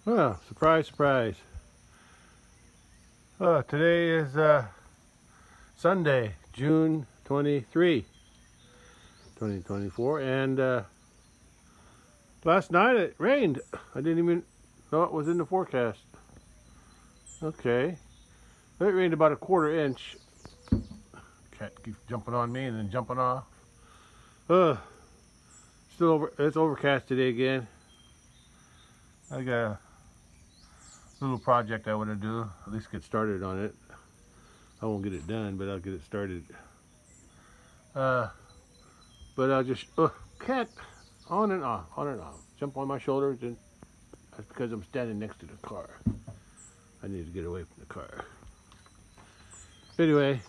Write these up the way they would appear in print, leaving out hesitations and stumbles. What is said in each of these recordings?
Oh, surprise, surprise. Today is Sunday, June 23, 2024, and last night it rained. I didn't even know it was in the forecast. Okay. It rained about a quarter-inch. Cat keeps jumping on me and then jumping off. It's overcast today again. I got a little project I want to do, at least get started on it. I won't get it done, but I'll get it started. But I'll just, cat, on and off, jump on my shoulders, and that's because I'm standing next to the car. I need to get away from the car. Anyway,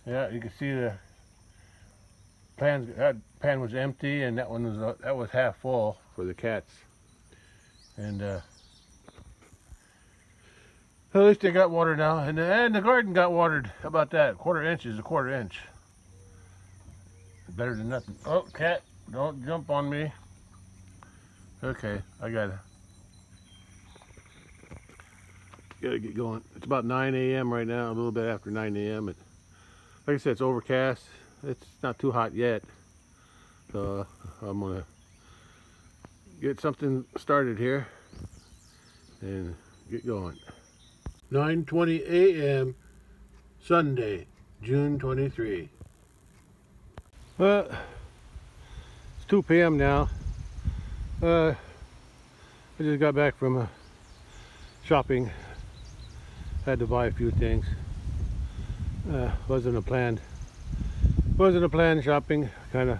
yeah, you can see the that pan was empty, and that was half full for the cats. And at least they got water now, and the garden got watered. How about that? Quarter inch is a quarter inch. Better than nothing. Oh, cat, don't jump on me. Okay, I gotta get going. It's about 9 a.m. right now, a little bit after 9 a.m. And like I said, it's overcast. It's not too hot yet, so I'm gonna get something started here and get going. 9:20 a.m. Sunday, June 23. It's 2 p.m. now. I just got back from shopping. Had to buy a few things. Wasn't a planned shopping. Kind of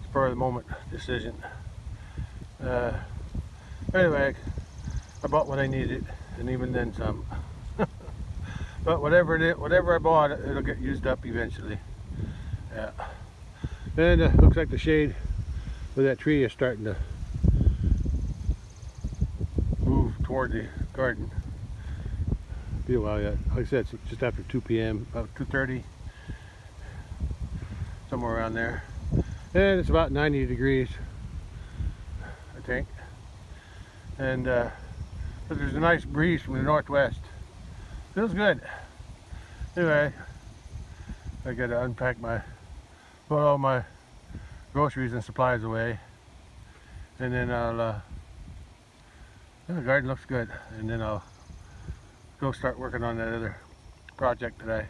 spur of the moment decision. Anyway, I bought what I needed, and even then some. But whatever I bought, it'll get used up eventually. Yeah. And looks like the shade with that tree is starting to move toward the garden. Be a while yet. Like I said, it's just after 2 p.m., about 2:30, somewhere around there. And it's about 90 degrees, I think. And but there's a nice breeze from the northwest. Feels good. Anyway, I gotta unpack put all my groceries and supplies away, and then the garden looks good, and then I'll go start working on that other project that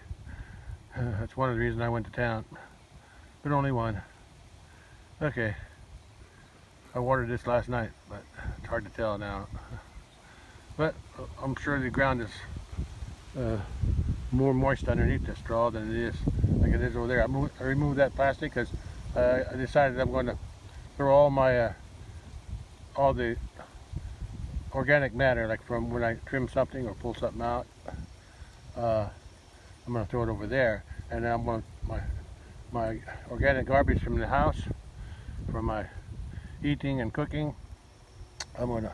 that's one of the reasons I went to town, but only one. Okay, I watered this last night, but it's hard to tell now. But I'm sure the ground is more moist underneath the straw than it is like it is over there. I removed that plastic because I decided I'm going to throw all the organic matter, like from when I trim something or pull something out. I'm going to throw it over there, and then I'm going to my organic garbage from the house, from my eating and cooking. I'm going to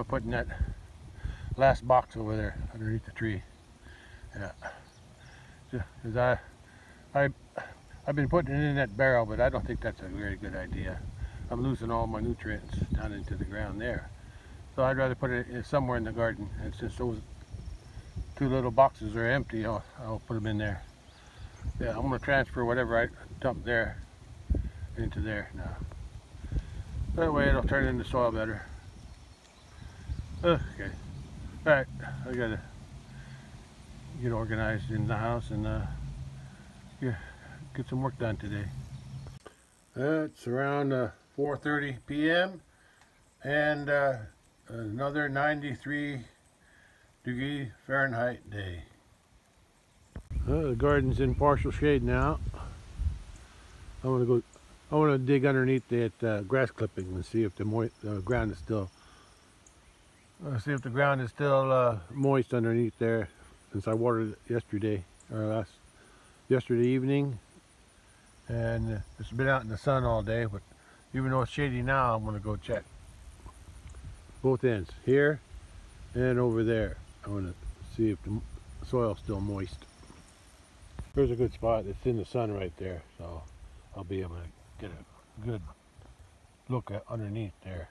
put in that last box over there underneath the tree. Yeah, because I've been putting it in that barrel, but I don't think that's a very good idea. I'm losing all my nutrients down into the ground there. So I'd rather put it somewhere in the garden, and since those two little boxes are empty, I'll put them in there. Yeah, I'm going to transfer whatever I dump there into there now. That way it'll turn into soil better. Okay. Alright, I gotta get organized in the house and yeah, get some work done today. It's around 4:30 p.m. and another 93-degree Fahrenheit day. The garden's in partial shade now. I want to dig underneath that grass clipping and see if the ground is still. See if the ground is still moist underneath there, since I watered it yesterday evening, and it's been out in the sun all day. But even though it's shady now, I'm going to go check both ends, here and over there. I want to see if the soil's still moist. There's a good spot. It's in the sun right there, so I'll be able to get a look at underneath there.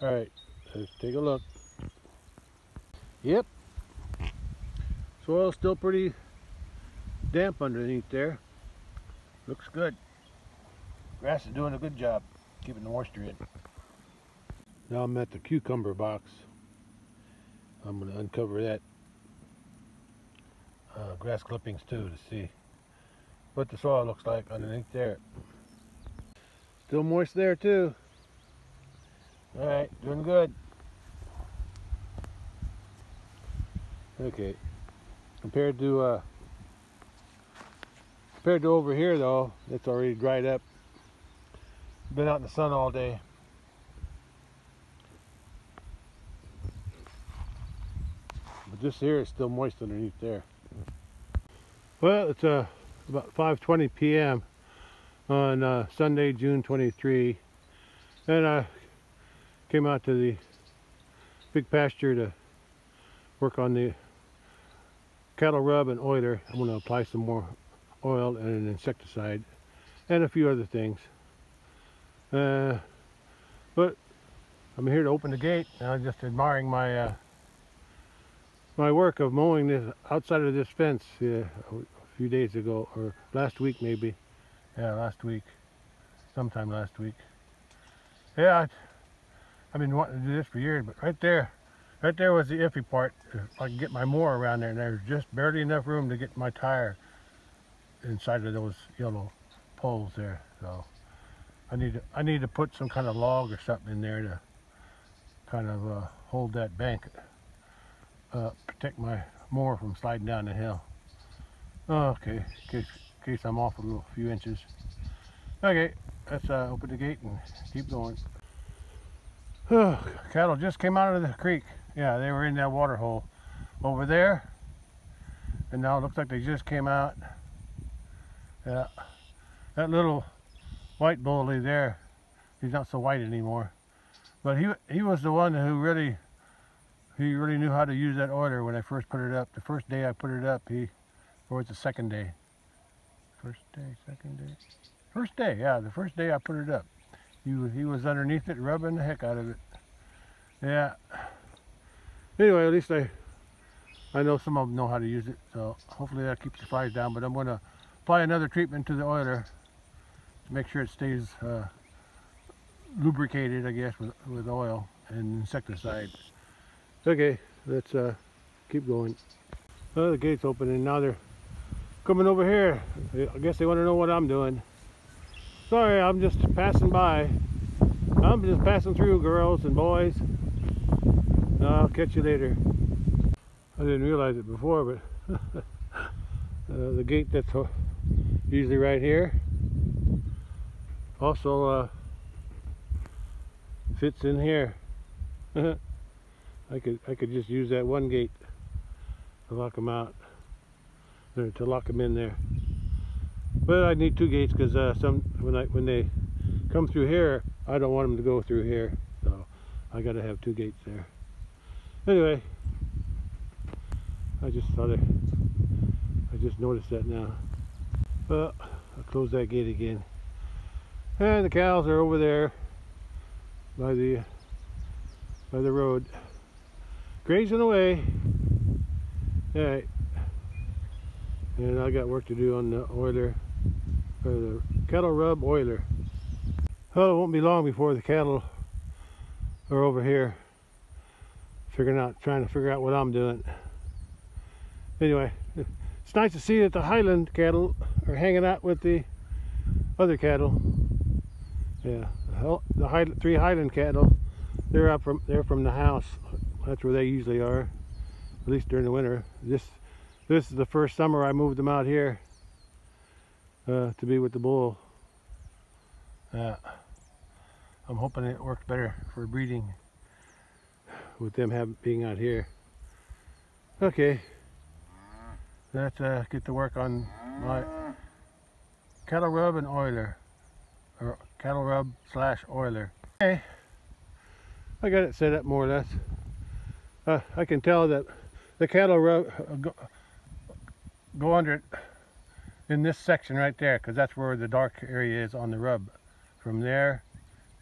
All right, let's take a look. Yep, soil's still pretty damp underneath there. Looks good. Grass is doing a good job keeping the moisture in. Now I'm at the cucumber box. I'm going to uncover that grass clippings too to see what the soil looks like underneath there. Still moist there too. All right, doing good. Okay, compared to over here though, it's already dried up. Been out in the sun all day. But this here is still moist underneath there. Well, it's about 5:20 p.m. on Sunday, June 23, and I came out to the big pasture to work on the cattle rub and oiler. I'm going to apply some more oil and an insecticide and a few other things. But I'm here to open the gate. I'm just admiring my my work of mowing this outside of this fence a few days ago, or last week maybe. Yeah, last week, sometime last week. Yeah, I've been wanting to do this for years, but right there was the iffy part. If I can get my mower around there, and there's just barely enough room to get my tire inside of those yellow poles there. So I need to put some kind of log or something in there to kind of hold that bank, protect my mower from sliding down the hill. Okay, in case I'm off a few inches. Okay, let's open the gate and keep going. Cattle just came out of the creek. Yeah, they were in that water hole over there, and now it looks like they just came out. Yeah, that little white bully there, he's not so white anymore, but he was the one who really knew how to use that oiler when I first put it up. The first day I put it up, or it's the second day. First day, second day. First day, yeah, the first day I put it up. He was underneath it, rubbing the heck out of it. Yeah. Anyway, at least I know some of them know how to use it, so hopefully that keeps the flies down. But I'm going to apply another treatment to the oiler to make sure it stays lubricated, I guess, with oil and insecticide. Okay, let's keep going. The gate's open, and now they're coming over here. I guess they want to know what I'm doing. Sorry, I'm just passing by. I'm just passing through, girls and boys. I'll catch you later. I didn't realize it before, but the gate that's usually right here also fits in here. I could just use that one gate to lock them out, or to lock them in there. But I need two gates because when they come through here, I don't want them to go through here, so I got to have two gates there. Anyway, I just noticed that now. Well, I'll close that gate again, and the cows are over there by the road, grazing away. All right, and I got work to do on the oiler, or the cattle rub oiler. Well, it won't be long before the cattle are over here trying to figure out what I'm doing. Anyway, it's nice to see that the Highland cattle are hanging out with the other cattle. Yeah, the three Highland cattle, they're from the house. That's where they usually are, at least during the winter. This is the first summer I moved them out here to be with the bull. I'm hoping it works better for breeding with them being out here. Okay, let's get to work on my cattle rub and oiler, or cattle rub / oiler. Okay, I got it set up more or less. I can tell that the cattle rub go under it in this section right there, because that's where the dark area is on the rub. From there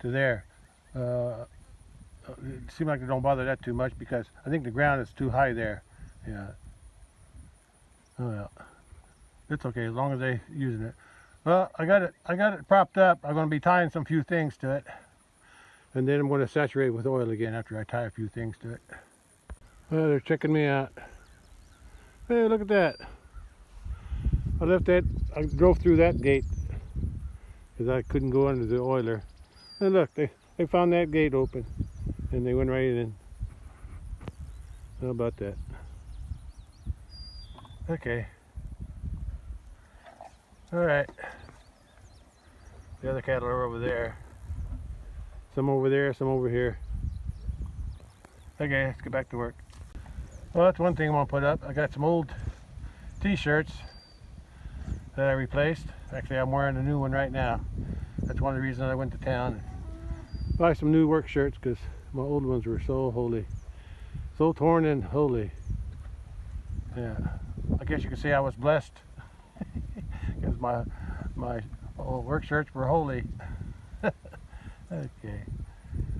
to there, it seems like they don't bother that too much because I think the ground is too high there. Yeah. Oh yeah. It's okay as long as they're using it. Well, I got it propped up. I'm going to be tying some few things to it. And then I'm going to saturate it with oil again after I tie a few things to it. Well, they're checking me out. Hey, look at that. I drove through that gate because I couldn't go under the oiler. And look, they found that gate open and they went right in. How about that? Okay. Alright. The other cattle are over there. Some over there, some over here. Okay, let's get back to work. Well, that's one thing I'm going to put up. I got some old t-shirts that I replaced. Actually, I'm wearing a new one right now. That's one of the reasons I went to town and buy some new work shirts because my old ones were so holy. So torn and holy. Yeah, I guess you could say I was blessed because my old work shirts were holy. Okay.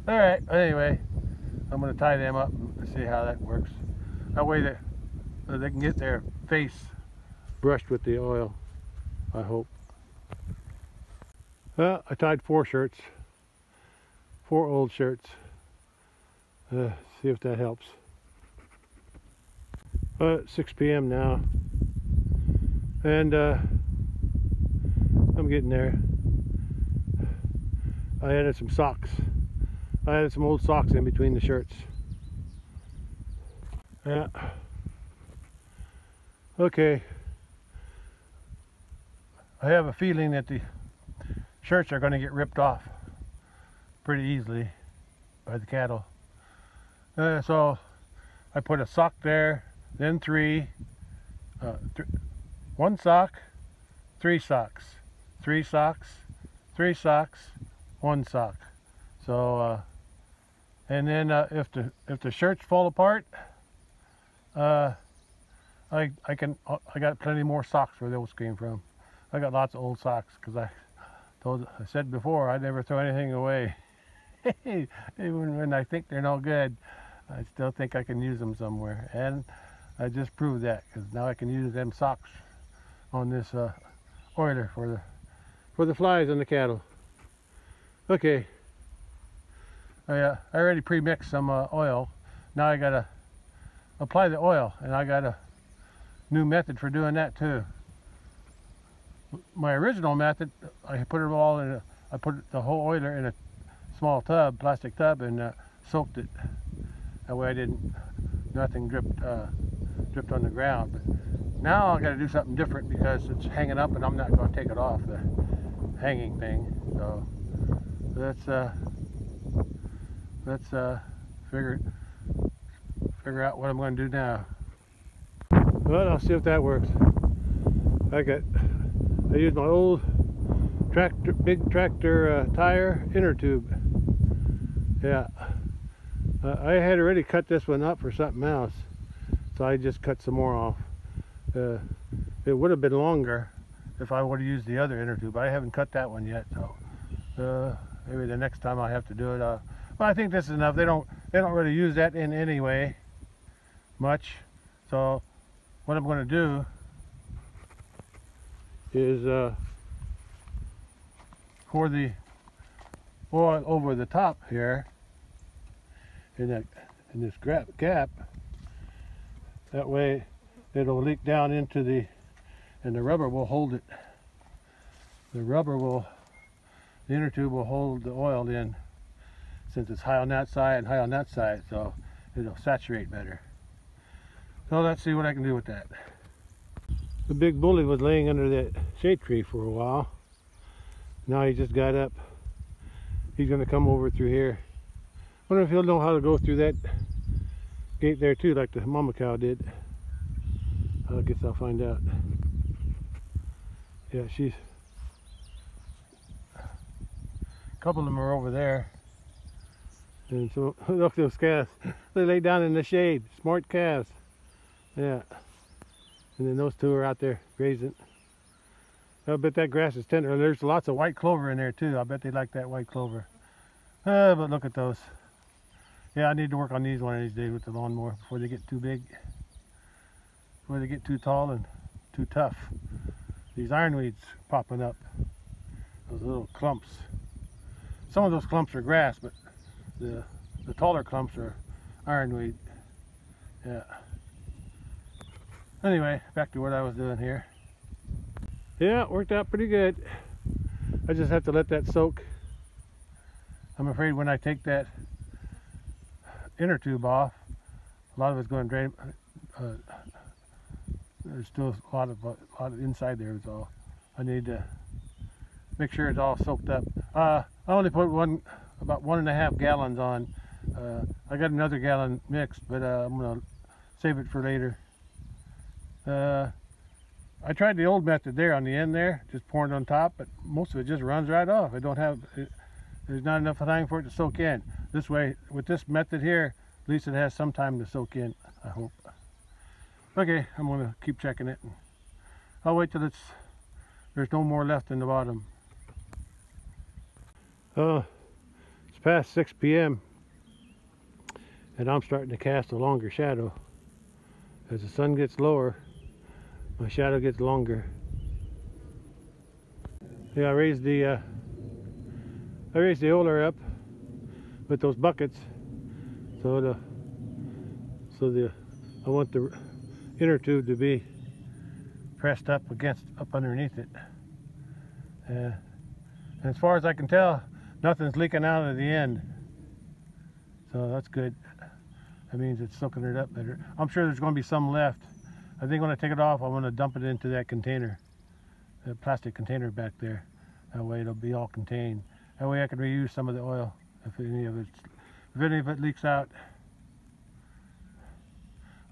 Alright, anyway, I'm going to tie them up and see how that works. That way they can get their face brushed with the oil, I hope. Well, I tied 4 shirts, 4 old shirts. See if that helps. 6 p.m. now, and I'm getting there. I added some socks. I added some old socks in between the shirts. Yeah. Okay. I have a feeling that the shirts are going to get ripped off pretty easily by the cattle. So I put a sock there, then 3, 1 sock, 3 socks, 3 socks, 3 socks, 1 sock. So and then if the shirts fall apart, I got plenty more socks where those came from. I got lots of old socks because I said before I never throw anything away. Even when I think they're no good, I still think I can use them somewhere, and I just proved that because now I can use them socks on this oiler for the flies on the cattle. Okay, I already pre-mixed some oil. Now I gotta apply the oil, and I got a new method for doing that too. My original method, I put it all in I put the whole oiler in a small tub, plastic tub, and soaked it. That way nothing dripped on the ground. But now I got to do something different because it's hanging up, and I'm not going to take it off the hanging thing. So let's figure out what I'm going to do now. Well, I'll see if that works. I used my old big tractor tire inner tube. Yeah, I had already cut this one up for something else, so I just cut some more off. It would have been longer if I would have used the other inner tube. I haven't cut that one yet, so maybe the next time I have to do it. Well, I think this is enough. They don't really use that in anyway much. So what I'm going to do is pour the oil over the top here in this gap. That way it'll leak down into and the rubber will hold it. The inner tube will hold the oil in, since it's high on that side and high on that side, so it'll saturate better. So let's see what I can do with that. The big bully was laying under that shade tree for a while. Now he just got up. He's going to come over through here. I wonder if he'll know how to go through that gate there too, like the mama cow did. I guess I'll find out. Yeah, a couple of them are over there. And so look at those calves. They lay down in the shade. Smart calves. Yeah. And then those 2 are out there grazing. I bet that grass is tender. There's lots of white clover in there too. I bet they like that white clover. But look at those. Yeah, I need to work on these one of these days with the lawnmower before they get too big, before they get too tall and too tough. These ironweeds popping up, those little clumps. Some of those clumps are grass, but the taller clumps are ironweed. Yeah. Anyway, back to what I was doing here. Yeah, it worked out pretty good. I just have to let that soak. I'm afraid when I take that inner tube off, a lot of it's going to drain. There's still a lot of inside there. Is all. I need to make sure it's all soaked up. I only put about 1.5 gallons on. I got another gallon mixed, but I'm gonna save it for later. I tried the old method there on the end there, just pouring it on top, but most of it just runs right off. There's not enough time for it to soak in. This way, with this method here, at least it has some time to soak in, I hope. Okay, I'm gonna keep checking it. I'll wait till there's no more left in the bottom. It's past 6 p.m. and I'm starting to cast a longer shadow. As the sun gets lower, my shadow gets longer. Yeah, I raised the oiler up with those buckets, so I want the inner tube to be pressed up underneath it. And as far as I can tell, nothing's leaking out of the end, so that's good. That means it's soaking it up better. I'm sure there's going to be some left. I think when I take it off, I'm going to dump it into that container, that plastic container back there. That way it'll be all contained. That way I can reuse some of the oil if any of it leaks out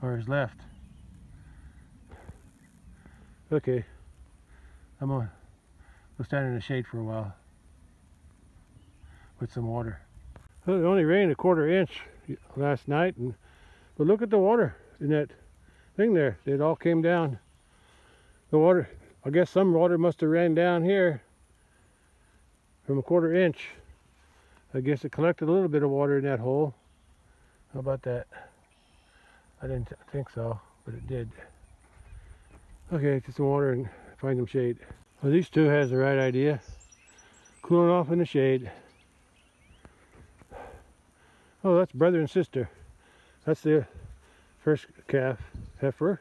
or is left. Okay, I'm going to stand in the shade for a while with some water. Well, it only rained 1/4 inch last night, but look at the water in that thing there. It all came down. The water, I guess some water must have ran down here from 1/4 inch. I guess it collected a little bit of water in that hole. How about that? I didn't think so, but it did. Okay, get some water and find some shade. Well, these two has the right idea. Cooling off in the shade. Oh, that's brother and sister. That's the first calf, heifer.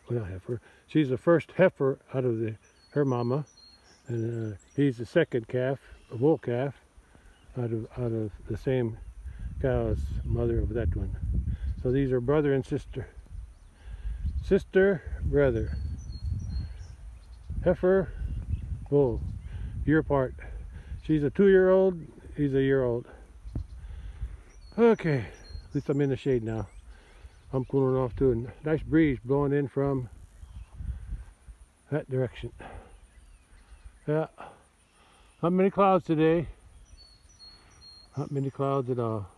Well, not heifer. She's the first heifer out of her mama, and he's the second calf, a bull calf, out of the same cow's mother of that one. So these are brother and sister. Sister, brother. Heifer, bull. Year apart. She's a 2-year-old. He's a 1-year-old. Okay, at least I'm in the shade now. I'm cooling off too, and nice breeze blowing in from that direction. Yeah, not many clouds today. Not many clouds at all.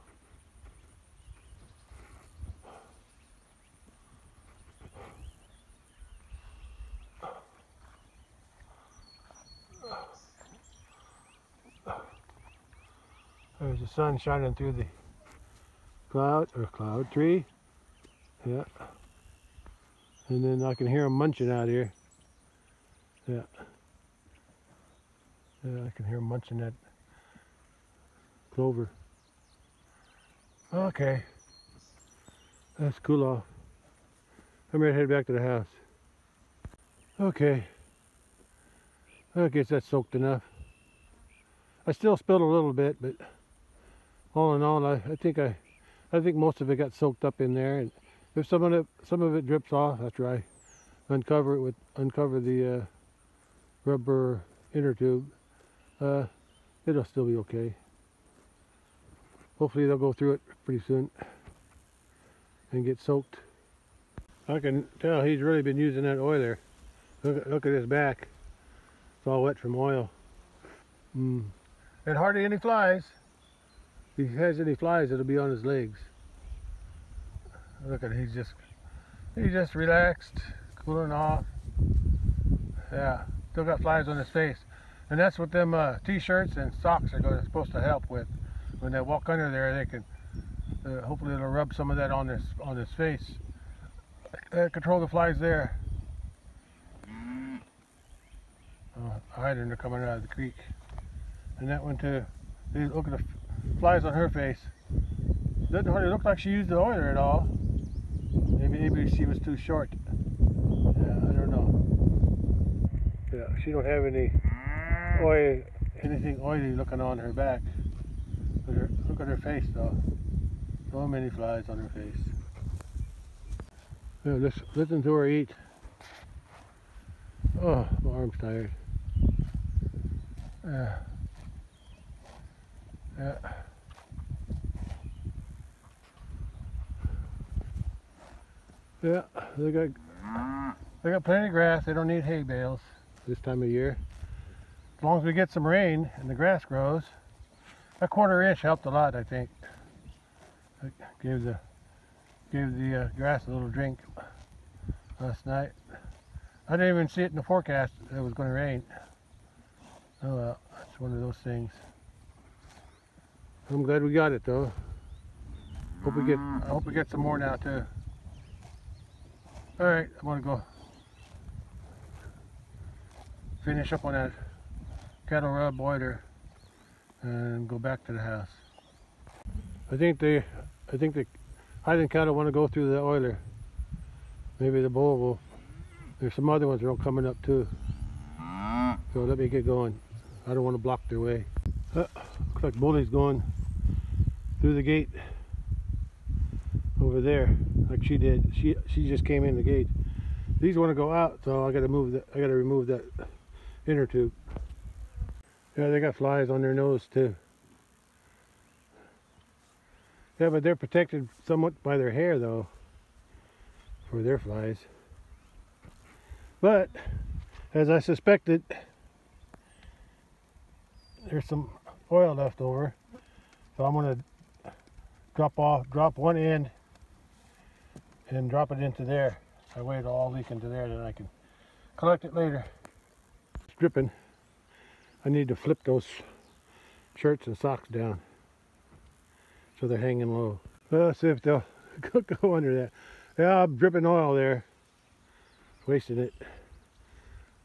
There's the sun shining through the cloud tree. Yeah. And then I can hear them munching out here. Yeah. Yeah, I can hear them munching that clover. Okay. Let's cool off. I'm ready to head back to the house. Okay. I guess that's soaked enough. I still spilled a little bit, but all in all, I think most of it got soaked up in there. And if some of it drips off after I uncover the rubber inner tube, it'll still be okay. Hopefully they'll go through it pretty soon and get soaked. I can tell he's really been using that oiler. Look at his back. It's all wet from oil. And hardly any flies. If he has any flies, it'll be on his legs. Look at it, he's just relaxed, cooling off. Yeah, still got flies on his face. And that's what them t-shirts and socks are supposed to help with. when they walk under there, they can hopefully it'll rub some of that on his face. Control the flies there. Hiding, they're coming out of the creek. And that one too. Look at the flies on her face. Doesn't hardly look like she used the oiler at all. Maybe she was too short. Yeah, I don't know. Yeah, she don't have anything oily looking on her back. Look at her face though. So many flies on her face. Yeah, listen to her eat. Oh, my arm's tired. Yeah. Yeah, they got plenty of grass. They don't need hay bales this time of year. As long as we get some rain and the grass grows. A 1/4 inch helped a lot, I think. It gave the grass a little drink last night. I didn't even see it in the forecast that it was going to rain. Oh well, that's one of those things. I'm glad we got it though. I hope we get some more now too. All right, I'm gonna go finish up on that cattle rub oiler and go back to the house. I think the hiding cattle want to go through the oiler. Maybe the bull will. There's some other ones that are coming up too. So let me get going. I don't want to block their way. Looks like Bully's going through the gate over there, like she did. She just came in the gate. These want to go out, so I got to remove that inner tube. Yeah, they got flies on their nose too. Yeah, but they're protected somewhat by their hair though, for their flies. But as I suspected, there's some oil left over, so I'm going to drop one end and drop it into there. That way it'll all leak into there, then I can collect it later. It's dripping. I need to flip those shirts and socks down so they're hanging low. Let's see if they'll go under that. Yeah, I'm dripping oil there, wasting it.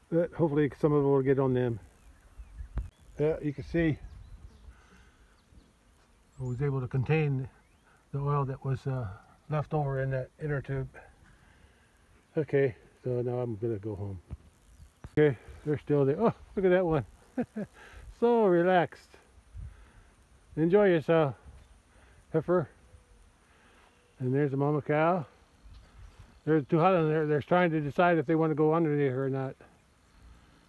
But hopefully some of it will get on them. Yeah, you can see I was able to contain the oil that was left over in that inner tube. Okay, so now I'm gonna go home. Okay, they're still there. Oh, look at that one. So relaxed. Enjoy yourself, heifer. And there's the mama cow. There's two hot in there. They're trying to decide if they want to go underneath her or not.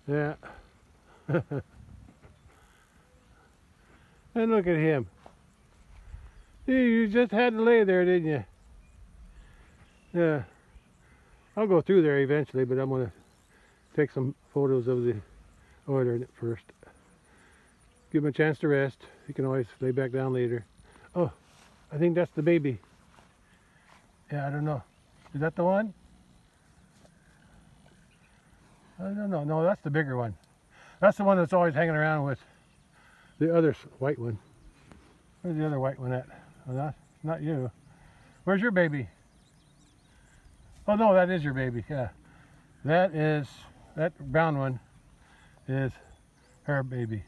Yeah. And look at him. You just had to lay there, didn't you? Yeah. I'll go through there eventually, but I'm going to take some photos of the oiler first. Give him a chance to rest. He can always lay back down later. Oh, I think that's the baby. Yeah, I don't know. Is that the one? I don't know. No, that's the bigger one. That's the one that's always hanging around with the other white one. Where's the other white one at? Oh, not you. Where's your baby? Oh no, that is your baby. Yeah, that brown one is her baby.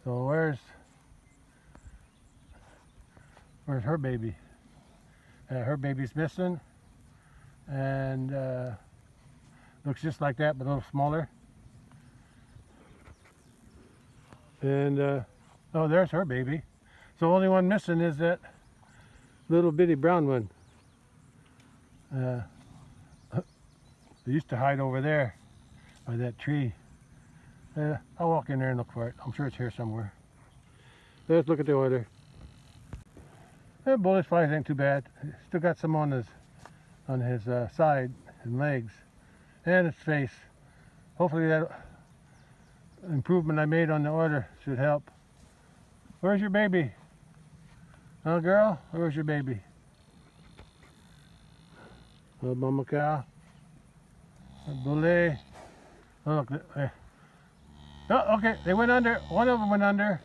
So where's her baby? Her baby's missing, and looks just like that, but a little smaller. And oh, there's her baby. So the only one missing is that little bitty brown one. They used to hide over there by that tree. I'll walk in there and look for it. I'm sure it's here somewhere. Let's look at the oiler. That bullish flies ain't too bad. Still got some on his side and legs and his face. Hopefully that improvement I made on the oiler should help. Where's your baby? Huh, girl? Where's your baby? Little mama cow. Bully. Oh, look. Oh, okay. They went under. One of them went under.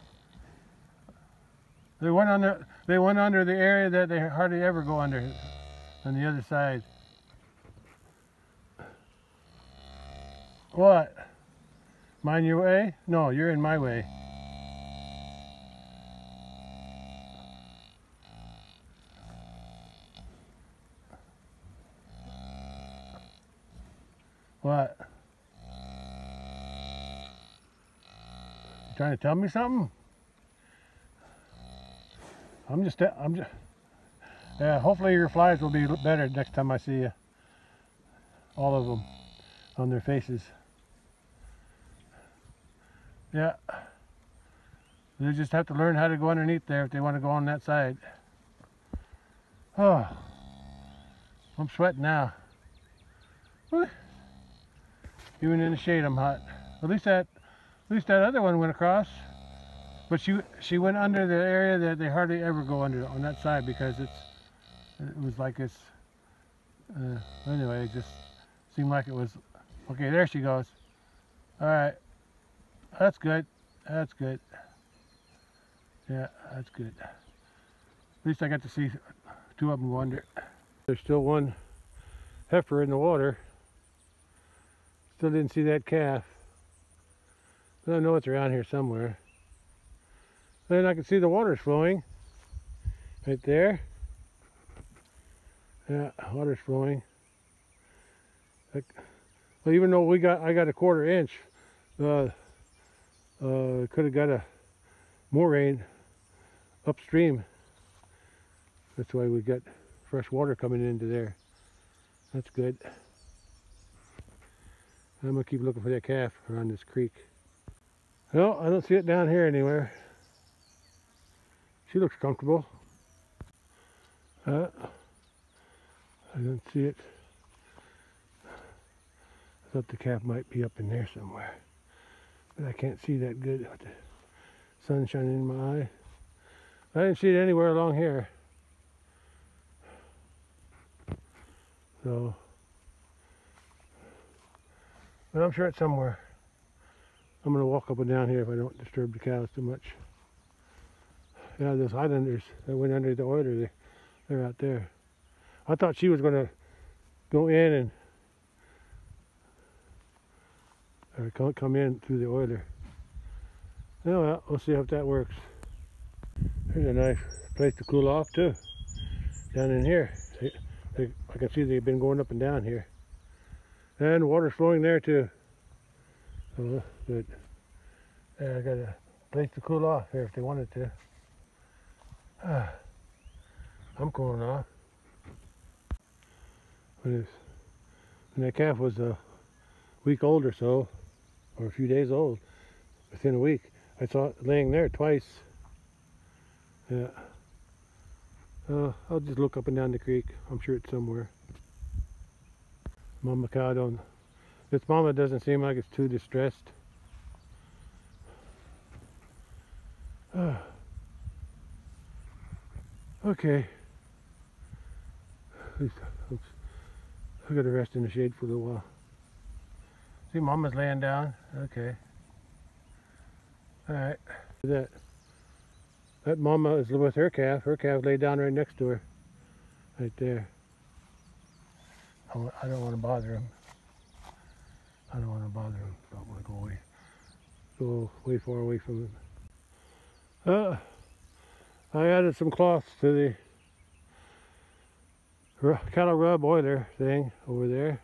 They went under the area that they hardly ever go under on the other side. What? Mind your way? No, you're in my way. What? You trying to tell me something? I'm just, yeah, hopefully your flies will be better next time I see you. All of them on their faces. Yeah. They just have to learn how to go underneath there if they want to go on that side. Oh, I'm sweating now. Whew. Even in the shade I'm hot. At least that other one went across. But she went under the area that they hardly ever go under on that side because it was like it's anyway, it just seemed like it was okay. There she goes. All right, that's good. That's good. Yeah, that's good. At least I got to see two of them go under. There's still one heifer in the water. Still didn't see that calf. But I know it's around here somewhere. Then I can see the water's flowing right there. Yeah, water's flowing. Well, even though I got a 1/4 inch, could have got more rain upstream. That's why we got fresh water coming into there. That's good. I'm gonna keep looking for that calf around this creek. No, I don't see it down here anywhere. She looks comfortable. I don't see it. I thought the calf might be up in there somewhere, but I can't see that good with the sun shining in my eye. I didn't see it anywhere along here. So, but I'm sure it's somewhere. I'm going to walk up and down here if I don't disturb the cows too much. Yeah, those Highlanders that went under the oiler, they're out there. I thought she was going to go in and come in through the oiler. Oh well, we'll see if that works. There's a nice place to cool off too, down in here. I can see they've been going up and down here. And water's flowing there too. So good. Yeah, I got a place to cool off here if they wanted to. I'm cooling off. When that calf was a week old or so, or a few days old, within a week, I saw it laying there twice. Yeah. I'll just look up and down the creek. I'm sure it's somewhere. Mama cow don't. This mama doesn't seem like it's too distressed. Okay. I gotta rest in the shade for a little while. See, Mama's laying down. Okay. All right. That Mama is with her calf. Her calf laid down right next to her, right there. I don't want to bother him. I don't want to bother him. So I'm gonna go way far away from him. I added some cloths to the cattle rub oiler thing over there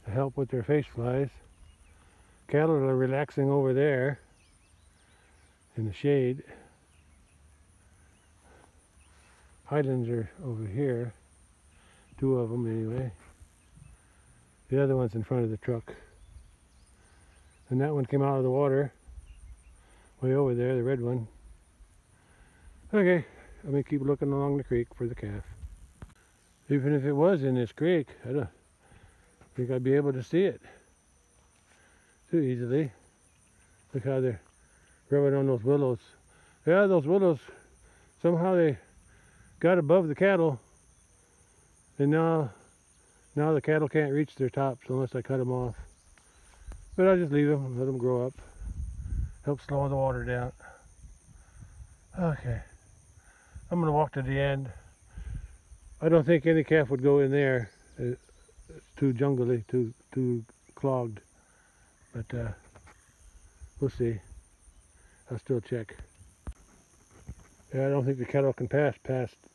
to help with their face flies. Cattle are relaxing over there in the shade. Highlands are over here, 2 of them anyway. The other one's in front of the truck. And that one came out of the water way over there, the red one. Okay, I'm gonna keep looking along the creek for the calf. Even if it was in this creek, I don't think I'd be able to see it too easily. Look how they're rubbing on those willows. Yeah, those willows, somehow they got above the cattle, and now the cattle can't reach their tops unless I cut them off. But I'll just leave them, let them grow up. Help slow the water down. Okay, I'm gonna walk to the end. I don't think any calf would go in there. It's too jungly, too clogged. But we'll see. I'll still check. Yeah, I don't think the cattle can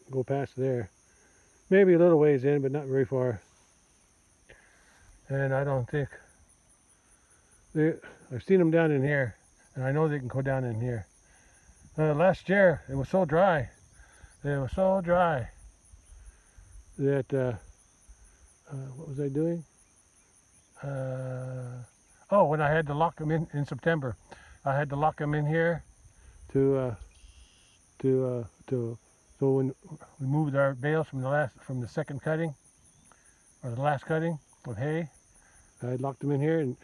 go past there. Maybe a little ways in, but not very far. And I don't think I've seen them down in here, and I know they can go down in here. Last year it was so dry. It was so dry that what was I doing? Oh, when I had to lock them in September, I had to lock them in here so when we moved our bales from the second cutting, or the last cutting of hay, I locked them in here, and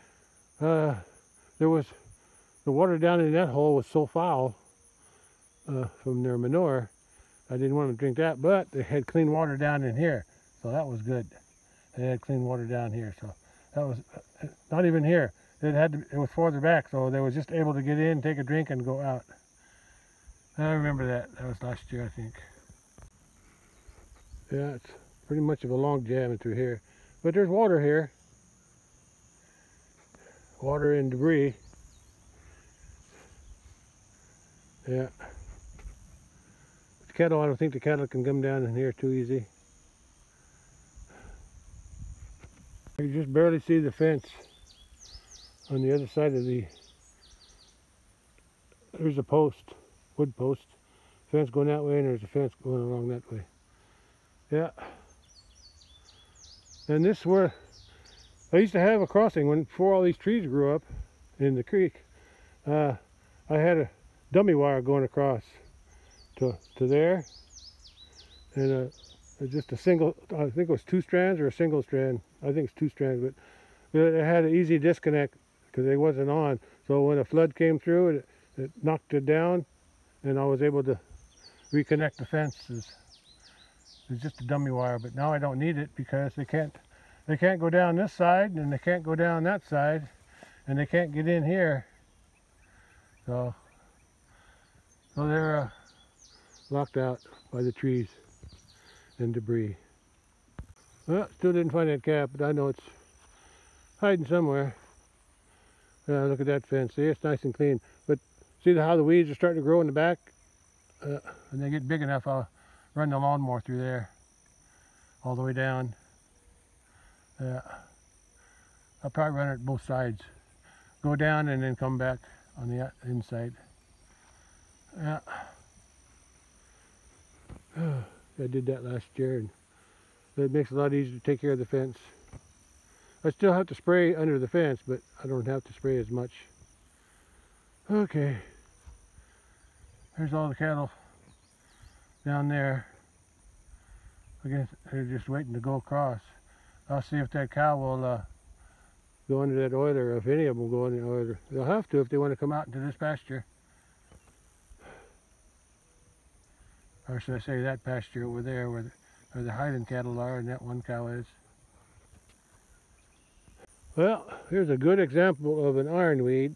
there was the water down in that hole was so foul from their manure. I didn't want to drink that, but they had clean water down in here, so that was good. They had clean water down here, so that was not even here. It was farther back, so they was just able to get in, take a drink, and go out. I remember that. That was last year, I think. Yeah, it's pretty much of a long jam through here, but there's water here. Water and debris. Yeah. The cattle, I don't think the cattle can come down in here too easy. I can just barely see the fence on the other side of there's a post, wood post. Fence going that way, and there's a fence going along that way. Yeah. And this is where I used to have a crossing before all these trees grew up in the creek. I had a dummy wire going across to there, and just a single, I think it was 2 strands or a single strand. I think it's 2 strands, but it had an easy disconnect because it wasn't on. So when a flood came through, it knocked it down, and I was able to reconnect the fences. It's just a dummy wire, but now I don't need it because they can't go down this side, and they can't go down that side, and they can't get in here. So they're locked out by the trees and debris. Well, still didn't find that calf, but I know it's hiding somewhere. Look at that fence. See, it's nice and clean. But see how the weeds are starting to grow in the back? When they get big enough, I'll run the lawnmower through there, all the way down. I'll probably run it both sides. Go down and then come back on the inside. Yeah. I did that last year, and it makes it a lot easier to take care of the fence. I still have to spray under the fence, but I don't have to spray as much. Okay. There's all the cattle down there. Again, they're just waiting to go across. I'll see if that cow will go under that oiler, or if any of them will go under the oiler. They'll have to if they want to come out into this pasture. Or should I say that pasture over there where the hiding cattle are, and that one cow is. Well, here's a good example of an ironweed.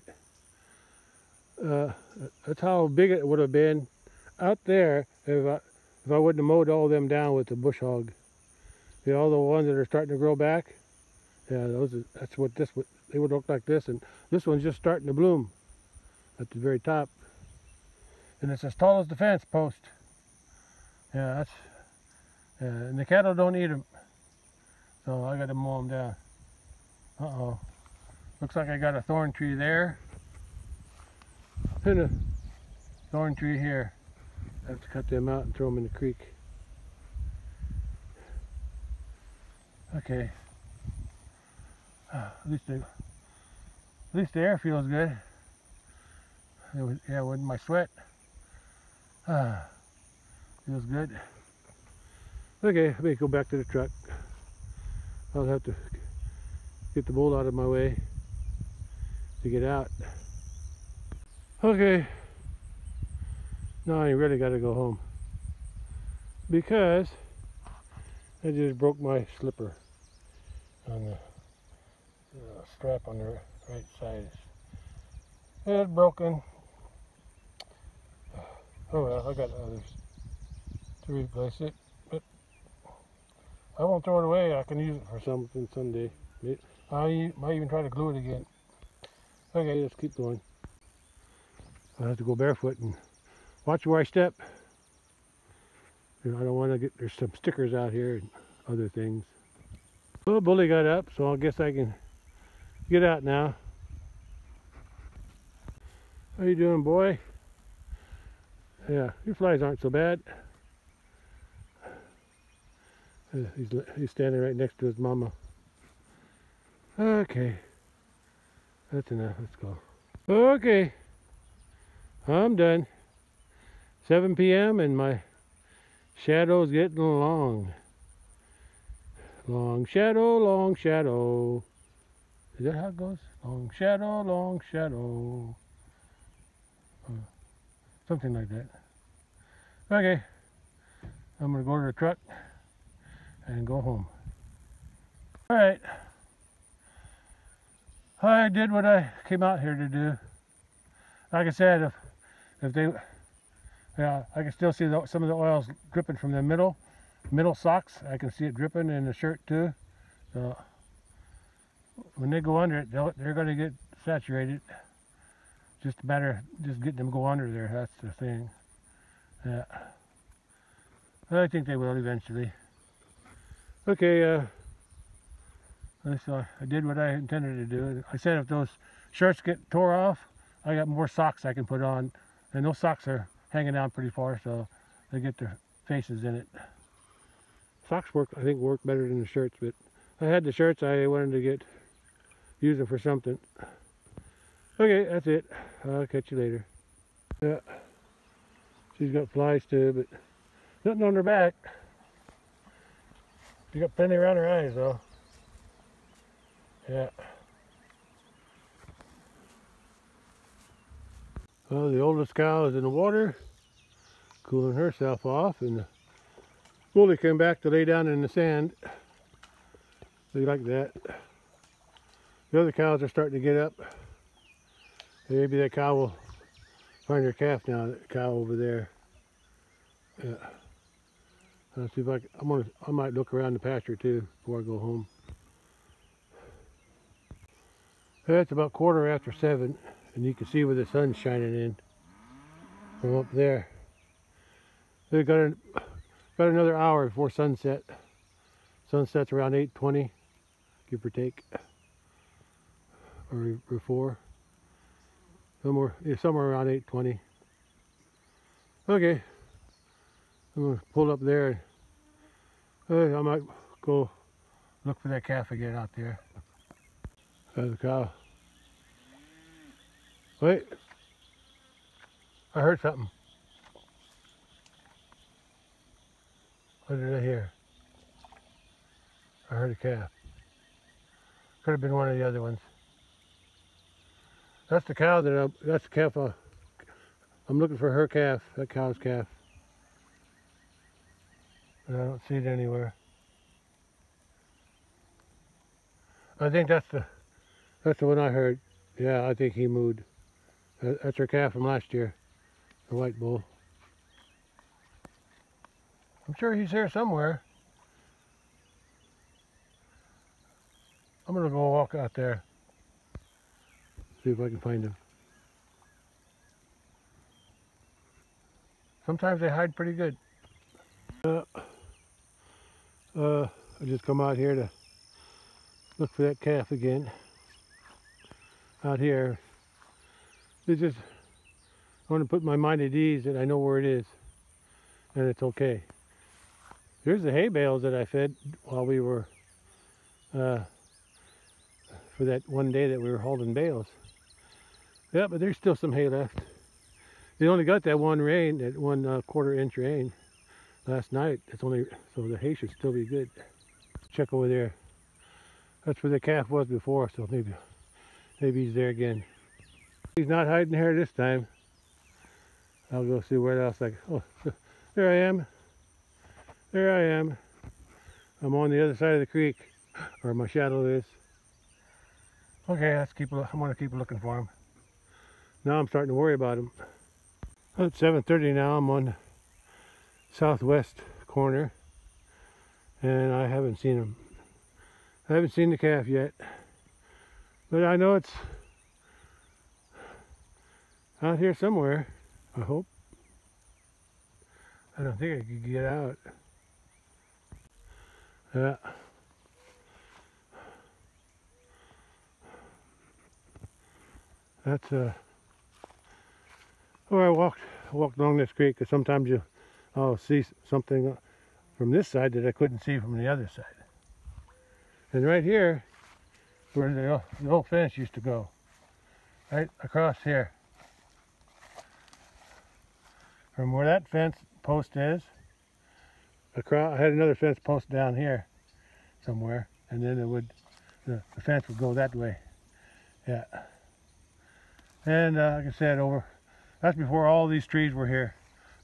That's how big it would have been out there if I wouldn't have mowed all them down with the bush hog. See all the ones that are starting to grow back? Yeah, that's what they would look like this, and this one's just starting to bloom at the very top. And it's as tall as the fence post. Yeah, and the cattle don't eat them, so I got to mow them down. Uh-oh. Looks like I got a thorn tree there, and a thorn tree here. I have to cut them out and throw them in the creek. Okay. At least the air feels good. Yeah, with my sweat. Feels good. Okay, let me go back to the truck. I'll have to get the bolt out of my way to get out. Okay. Now I really got to go home because I just broke my slipper on the strap on the right side. It's broken. Oh well, I got others to replace it, but I won't throw it away. I can use it for something someday. I might even try to glue it again. Okay, let's keep going. I have to go barefoot and watch where I step. You know, I don't want to get, there's some stickers out here and other things. Well, Bully got up, so I guess I can get out now. How you doing, boy? Yeah, your flies aren't so bad. He's standing right next to his mama. Okay, that's enough. Let's go. Okay, I'm done. 7 p.m. and my shadow's getting long. Long shadow, long shadow. Is that how it goes? Long shadow, long shadow. Something like that. Okay, I'm gonna go to the truck and go home. All right, I did what I came out here to do. Like I said, if they, yeah, I can still see some of the oils dripping from the middle socks. I can see it dripping in the shirt too. So when they go under it, they're going to get saturated. Just a matter of just getting them go under there. That's the thing. Yeah, I think they will eventually. Okay, so I did what I intended to do. I said if those shirts get tore off, I got more socks I can put on, and those socks are hanging down pretty far, so they get their faces in it. Socks I think work better than the shirts, but I had the shirts. I wanted to use them for something. Okay, that's it. I'll catch you later. Yeah, she's got flies too, but nothing on her back. She got plenty around her eyes though. Yeah. Well, the oldest cow is in the water, cooling herself off, and the Bully came back to lay down in the sand. They like that. The other cows are starting to get up. Maybe that cow will find her calf now. That cow over there. Yeah. I'll see if I might look around the pasture too before I go home. It's about 7:15, and you can see where the sun's shining in from up there. They've got another hour before sunset. Sunset's around 8:20, give or take, or before. Somewhere around 8:20. Okay, I'm gonna pull up there. I might go look for that calf again out there. There's the cow. Wait, I heard something. What did I hear? I heard a calf. Could have been one of the other ones. That's the cow that's the calf. I'm looking for her calf, that cow's calf. But I don't see it anywhere. I think that's the one I heard. Yeah, I think he mooed. That's her calf from last year, the white bull. I'm sure he's here somewhere. I'm gonna go walk out there, see if I can find him. Sometimes they hide pretty good. I just come out here to look for that calf again. Out here, I want to put my mind at ease that I know where it is, and it's okay. Here's the hay bales that I fed while we were, for that one day that we were holding bales. Yeah, but there's still some hay left. They only got that one rain, that 1/4-inch rain last night. So the hay should still be good. Check over there. That's where the calf was before, so maybe he's there again. He's not hiding here this time. I'll go see where else. Oh, there I am. There I am. I'm on the other side of the creek, where my shadow is. Okay, I'm gonna keep looking for him. Now I'm starting to worry about him. It's 7:30 now. I'm on the southwest corner, and I haven't seen him. I haven't seen the calf yet, but I know it's out here somewhere, I hope. I don't think I could get out. Yeah. That's where I walked along this creek, because sometimes I'll see something from this side that I couldn't see from the other side. And right here, where the old fence used to go, right across here, from where that fence post is, I had another fence post down here somewhere, and then the fence would go that way. Yeah. And like I said, that's before all these trees were here.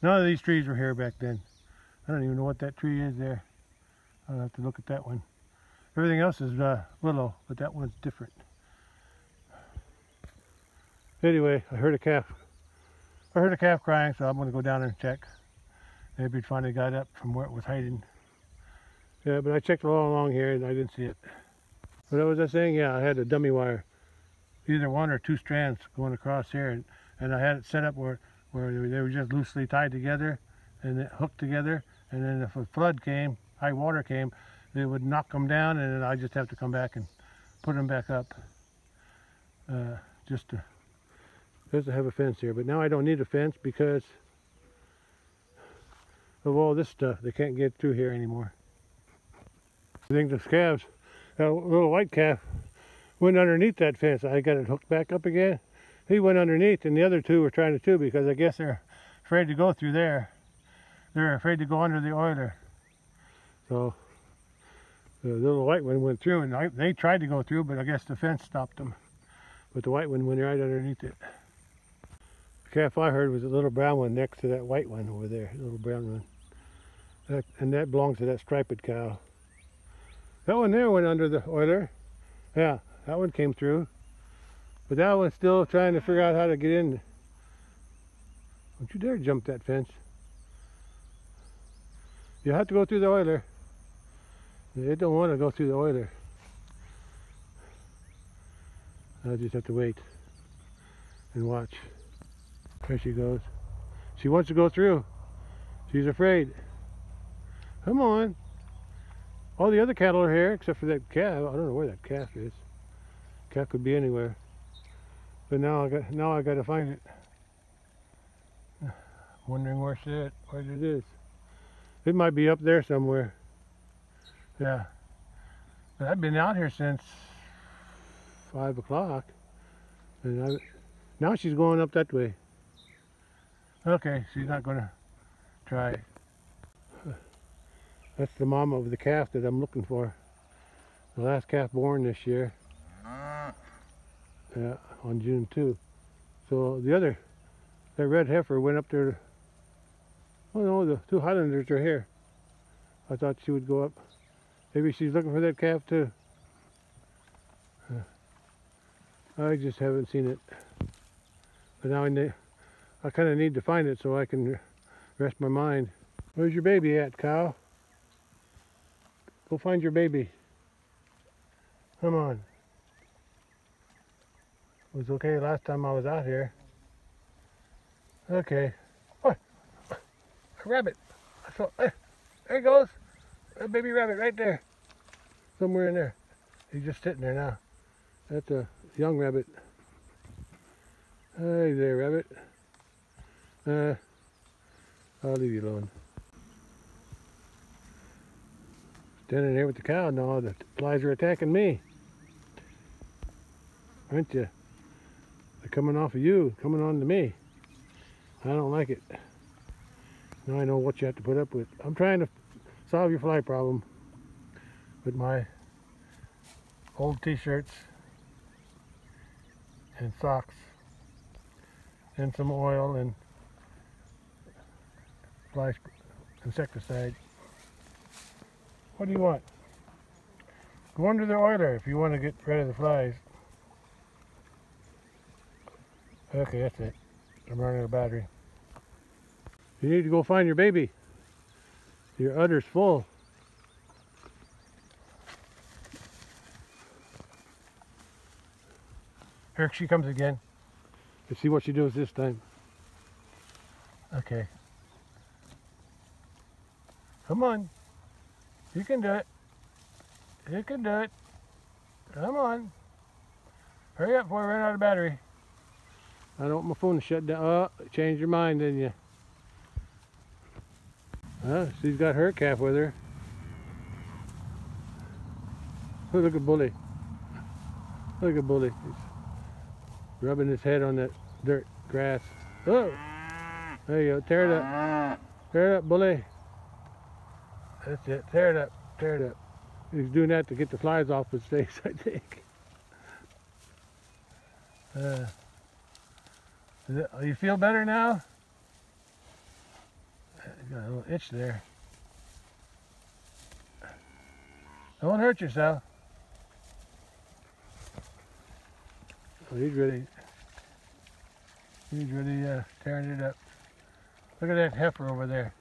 None of these trees were here back then. I don't even know what that tree is there. I'll have to look at that one. Everything else is willow, but that one's different. Anyway, I heard a calf crying, so I'm going to go down there and check. Maybe it finally got up from where it was hiding. Yeah, but I checked all along here and I didn't see it. What was I saying? Yeah, I had a dummy wire, either one or two strands going across here, and I had it set up where they were just loosely tied together and hooked together, and then if a flood came, high water came, it would knock them down, and then I just have to come back and put them back up, just to have a fence here. But now I don't need a fence because of all this stuff. They can't get through here anymore. I think the calves, that little white calf, went underneath that fence. I got it hooked back up again. He went underneath, and the other two were trying to too, because I guess they're afraid to go through there. They're afraid to go under the oiler. So the little white one went through, and they tried to go through, but I guess the fence stopped them. But the white one went right underneath it. The calf I heard was a little brown one next to that white one over there, the little brown one. And that belongs to that striped cow. That one there went under the oiler. Yeah, that one came through. But that one's still trying to figure out how to get in. Don't you dare jump that fence. You have to go through the oiler. They don't want to go through the oiler. I'll just have to wait and watch. There she goes. She wants to go through. She's afraid. Come on. All the other cattle are here except for that calf. I don't know where that calf is. Calf could be anywhere. But now I got to find it. Wondering where it is. It might be up there somewhere. Yeah. But I've been out here since 5 o'clock. And now she's going up that way. Okay, she's not going to try. That's the mama of the calf that I'm looking for. The last calf born this year. Yeah, on June 2. So that red heifer went up there. Oh no, the two Highlanders are here. I thought she would go up. Maybe she's looking for that calf too. I just haven't seen it. But now I kind of need to find it so I can rest my mind. Where's your baby at, cow? Go find your baby. Come on. It was okay last time I was out here. Okay. Oh, a rabbit. I saw, there he goes. A baby rabbit right there. Somewhere in there. He's just sitting there now. That's a young rabbit. Hey there, rabbit. I'll leave you alone. Standing there with the cow now, the flies are attacking me. Aren't you? They're coming off of you, coming on to me. I don't like it. Now I know what you have to put up with. I'm trying to solve your fly problem with my old t-shirts and socks and some oil and fly insecticide. What do you want? Go under the oiler if you want to get rid of the flies. Okay, that's it. I'm running out of battery. You need to go find your baby. Your udder's full. Here she comes again. Let's see what she does this time. Okay. Come on. You can do it. You can do it. Come on. Hurry up before we run out of battery. I don't want my phone to shut down. Oh, changed your mind, didn't you? She's got her calf with her. Oh, look at Bully. Look at Bully. He's rubbing his head on that dirt grass. Oh! There you go. Tear it up. Tear it up, Bully. That's it. Tear it up. Tear it up. He's doing that to get the flies off his face, I think. You feel better now? You got a little itch there. Don't hurt yourself. Oh, he's really tearing it up. Look at that heifer over there.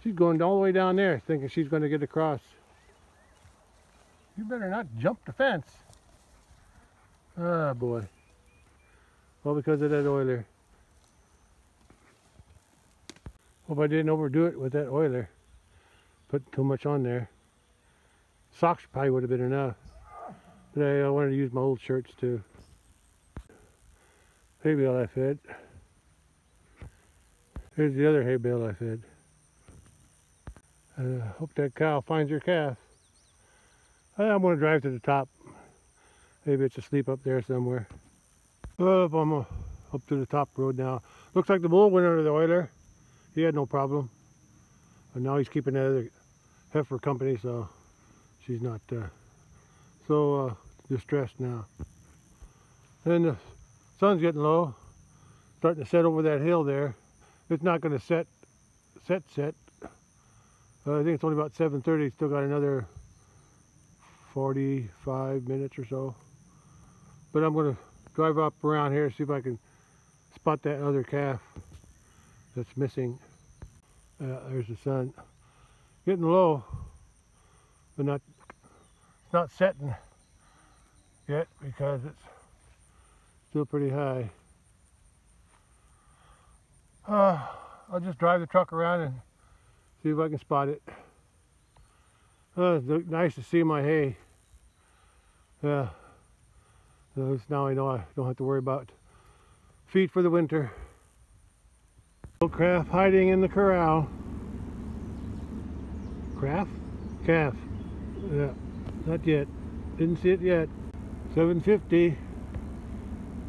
She's going all the way down there thinking she's going to get across. You better not jump the fence. Oh boy. All because of that oiler. Hope I didn't overdo it with that oiler. Put too much on there. Socks probably would have been enough. But I wanted to use my old shirts too. Hay bale I fed. Here's the other hay bale I fed. Hope that cow finds her calf. I'm going to drive to the top. Maybe it's asleep up there somewhere. I'm up to the top road now. Looks like the bull went under the oiler. He had no problem. And now he's keeping that other heifer company, so she's not so distressed now. And the sun's getting low. Starting to set over that hill there. It's not going to set. I think it's only about 7:30. Still got another 45 minutes or so. But I'm going to drive up around here, see if I can spot that other calf that's missing. There's the sun. Getting low, but not setting yet because it's still pretty high. I'll just drive the truck around and see if I can spot it. It's nice to see my hay. Yeah. So now I know I don't have to worry about feed for the winter. Little calf hiding in the corral. Calf. Yeah, not yet. Didn't see it yet. 7:50.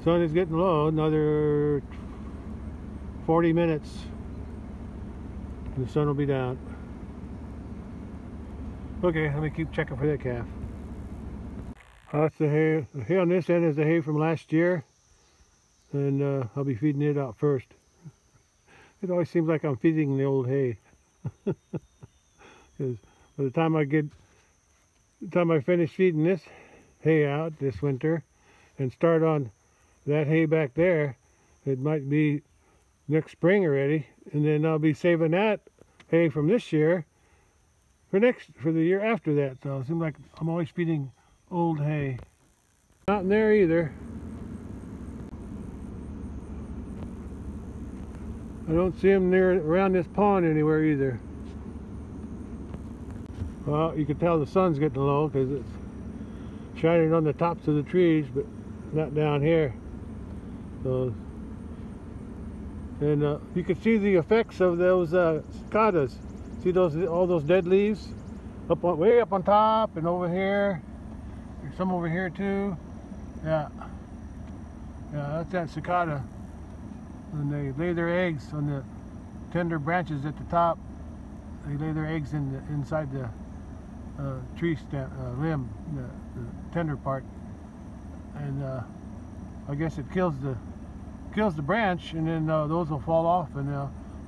Sun is getting low. Another 40 minutes. And the sun will be down. Okay, let me keep checking for that calf. That's the hay. The hay on this end is the hay from last year. And I'll be feeding it out first. It always seems like I'm feeding the old hay. Because by the time I finish feeding this hay out this winter and start on that hay back there, it might be next spring already, and then I'll be saving that hay from this year for the year after that. So it seems like I'm always feeding old hay. Not in there either. I don't see them around this pond anywhere either. Well, you can tell the sun's getting low because it's shining on the tops of the trees, but not down here. So, and you can see the effects of those cicadas. See all those dead leaves way up on top and over here. There's some over here too. Yeah, that's that cicada. And they lay their eggs on the tender branches at the top. They lay their eggs inside the tree limb, the tender part, and I guess it kills the branch, and then those will fall off, and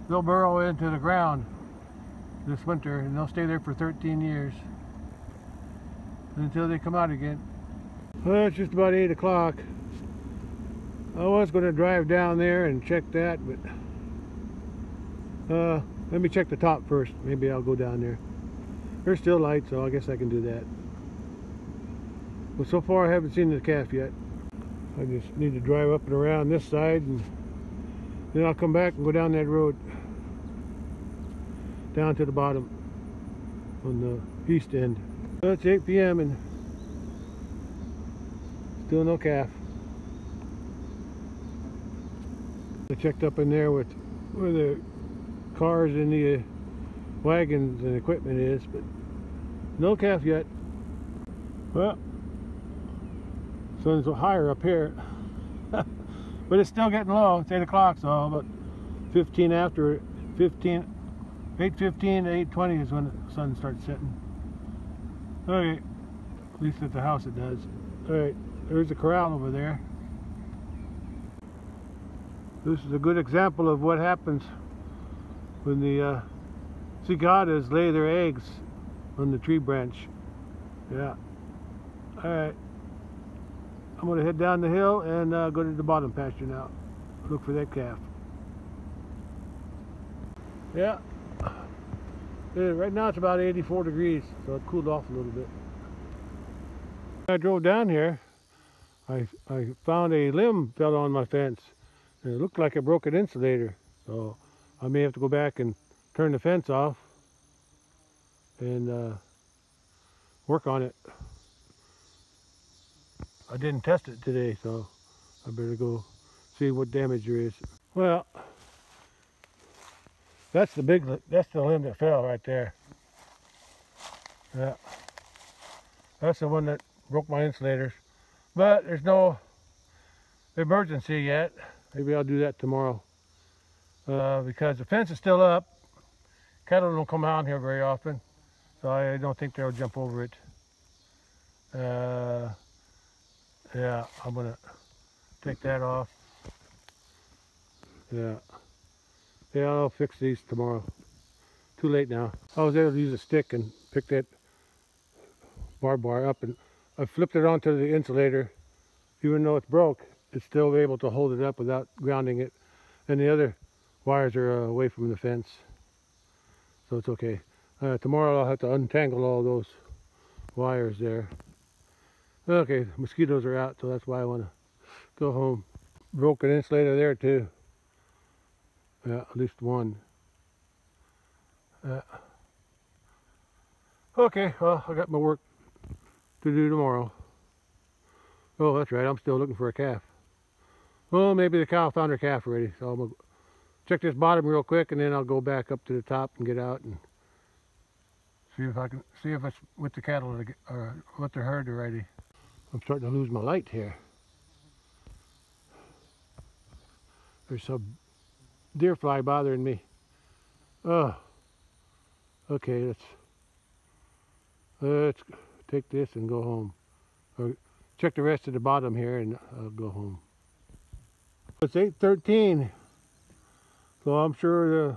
they'll burrow into the ground this winter, and they'll stay there for 13 years until they come out again. Well, it's just about 8 o'clock. I was going to drive down there and check that, but Let me check the top first. Maybe I'll go down there. There's still light, so I guess I can do that. But so far I haven't seen the calf yet. I just need to drive up and around this side, and then I'll come back and go down that road down to the bottom on the east end. Well, it's 8 p.m. and still no calf. I checked up in there with where the cars and the wagons and equipment is, but no calf yet. Well, sun's higher up here, but it's still getting low. It's 8 o'clock, so about 15 after 8:15 to 8:20 is when the sun starts setting. Okay, at least at the house it does. All right, there's the corral over there. This is a good example of what happens when the cicadas lay their eggs on the tree branch. Yeah. All right. I'm going to head down the hill and go to the bottom pasture now. Look for that calf. Yeah. Right now it's about 84 degrees, so it cooled off a little bit. I drove down here. I found a limb fell on my fence. And it looked like a broken insulator, so I may have to go back and turn the fence off and work on it. I didn't test it today, so I better go see what damage there is. Well, that's the limb that fell right there. Yeah, that's the one that broke my insulators. But there's no emergency yet. Maybe I'll do that tomorrow because the fence is still up. Cattle don't come out here very often, so I don't think they'll jump over it. Yeah, I'm gonna take that off. Yeah, I'll fix these tomorrow. Too late now. I was able to use a stick and pick that barbed wire up, and I flipped it onto the insulator. Even though it's broke, it's still able to hold it up without grounding it. And the other wires are away from the fence, so it's okay. Tomorrow I'll have to untangle all those wires there. Okay, mosquitoes are out, so that's why I want to go home. Broken insulator there too. Yeah, at least one. Okay, well, I got my work to do tomorrow. Oh, that's right, I'm still looking for a calf. Well, maybe the cow found her calf already, so I'm gonna check this bottom real quick, and then I'll go back up to the top and get out and see if it's with the cattle or with the herd already. I'm starting to lose my light here. There's some deer fly bothering me. Oh, okay, let's take this and go home. Or check the rest of the bottom here and I'll go home. It's 8:13, so I'm sure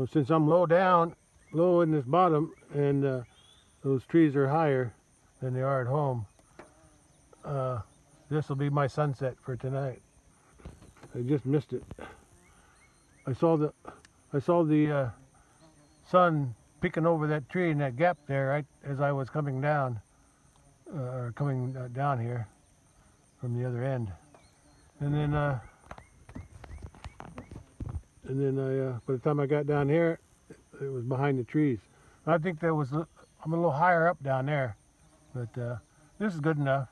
since I'm low in this bottom, and those trees are higher than they are at home, this will be my sunset for tonight. I just missed it. I saw the sun peeking over that tree in that gap there right as I was coming down, down here from the other end. And then by the time I got down here, it was behind the trees. I think I'm a little higher up down there, but this is good enough.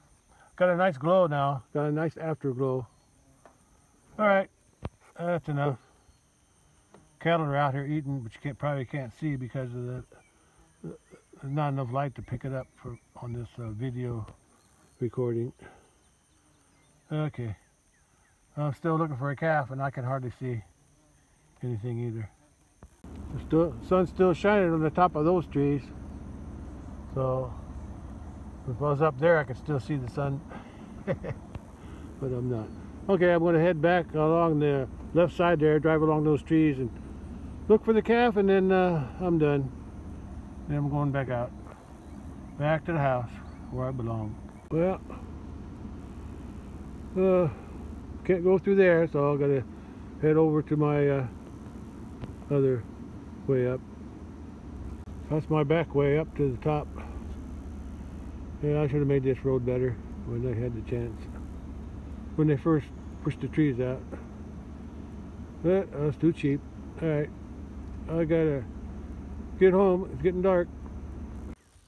Got a nice glow now. Got a nice afterglow. All right, that's enough. Cattle are out here eating, but you probably can't see because of there's not enough light to pick it up on this video recording. Okay. I'm still looking for a calf, and I can hardly see anything either. The sun's still shining on the top of those trees, so if I was up there I could still see the sun, but I'm not. Okay, I'm going to head back along the left side there, drive along those trees and look for the calf, and then I'm done. Then I'm going back out, back to the house where I belong. Well, can't go through there, so I've got to head over to my other way up. That's my back way up to the top. Yeah, I should have made this road better when I had the chance. When they first pushed the trees out. But that was too cheap. Alright, I gotta get home. It's getting dark.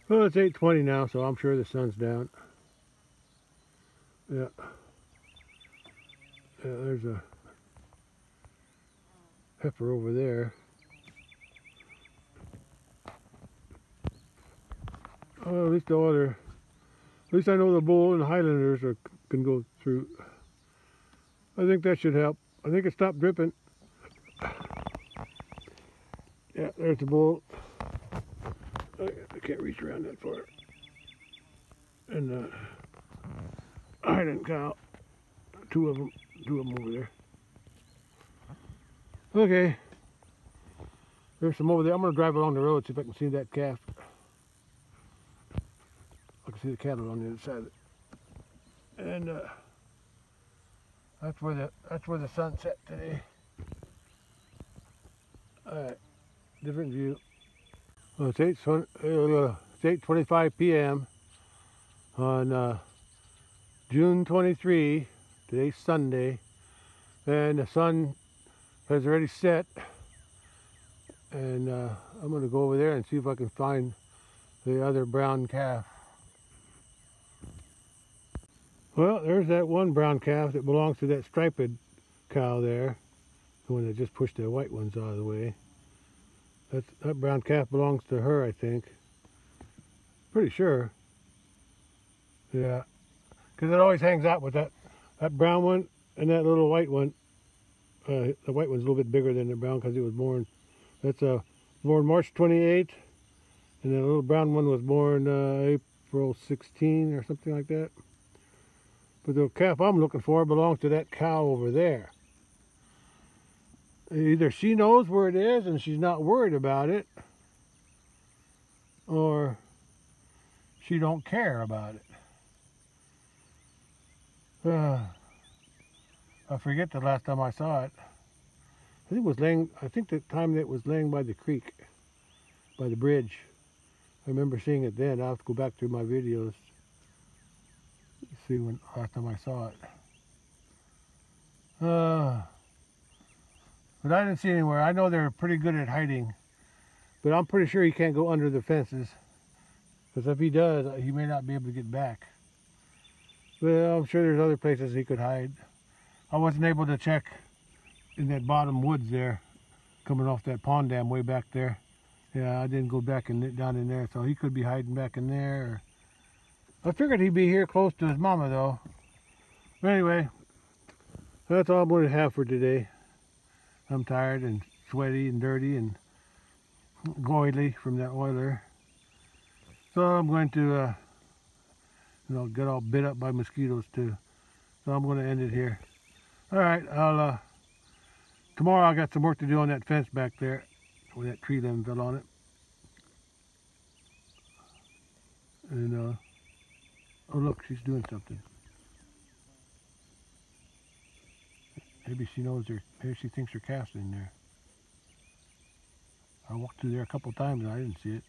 Well, it's 8:20 now, so I'm sure the sun's down. Yeah. Yeah, there's a heifer over there. Oh, at least the other, at least I know the bull and the Highlanders can go through. I think that should help. I think it stopped dripping. Yeah, there's the bull. I can't reach around that far. And the Highland cow. Two of them over there. Okay. There's some over there. I'm going to drive along the road, see if I can see that calf. I can see the cattle on the other side of it. And that's where the sun set today. Alright, different view. Well, it's 8:25 p.m. on June 23. Today's Sunday, and the sun has already set. And I'm going to go over there and see if I can find the other brown calf. Well, there's that one brown calf that belongs to that striped cow there, the one that just pushed the white ones out of the way. That brown calf belongs to her, I think. Pretty sure. Yeah, because it always hangs out with that brown one and that little white one. The white one's a little bit bigger than the brown because it was born. That's born March 28th, and the little brown one was born April 16 or something like that. But the calf I'm looking for belongs to that cow over there. Either she knows where it is and she's not worried about it, or she don't care about it. I forget the last time I saw it. I think the time that it was laying by the creek, by the bridge. I remember seeing it then. I'll have to go back through my videos. See when last time I saw it. But I didn't see anywhere. I know they're pretty good at hiding, but I'm pretty sure he can't go under the fences, because if he does, he may not be able to get back. Well, I'm sure there's other places he could hide. I wasn't able to check in that bottom woods there, coming off that pond dam way back there. Yeah, I didn't go back down in there, so he could be hiding back in there. I figured he'd be here close to his mama though. But anyway, that's all I'm going to have for today. I'm tired and sweaty and dirty and oily from that oiler. So I'm going to get all bit up by mosquitoes too. So I'm going to end it here. Alright, tomorrow I got some work to do on that fence back there where that tree limb fell on it. And oh look, she's doing something. Maybe she knows maybe she thinks her calf's in there. I walked through there a couple times and I didn't see it.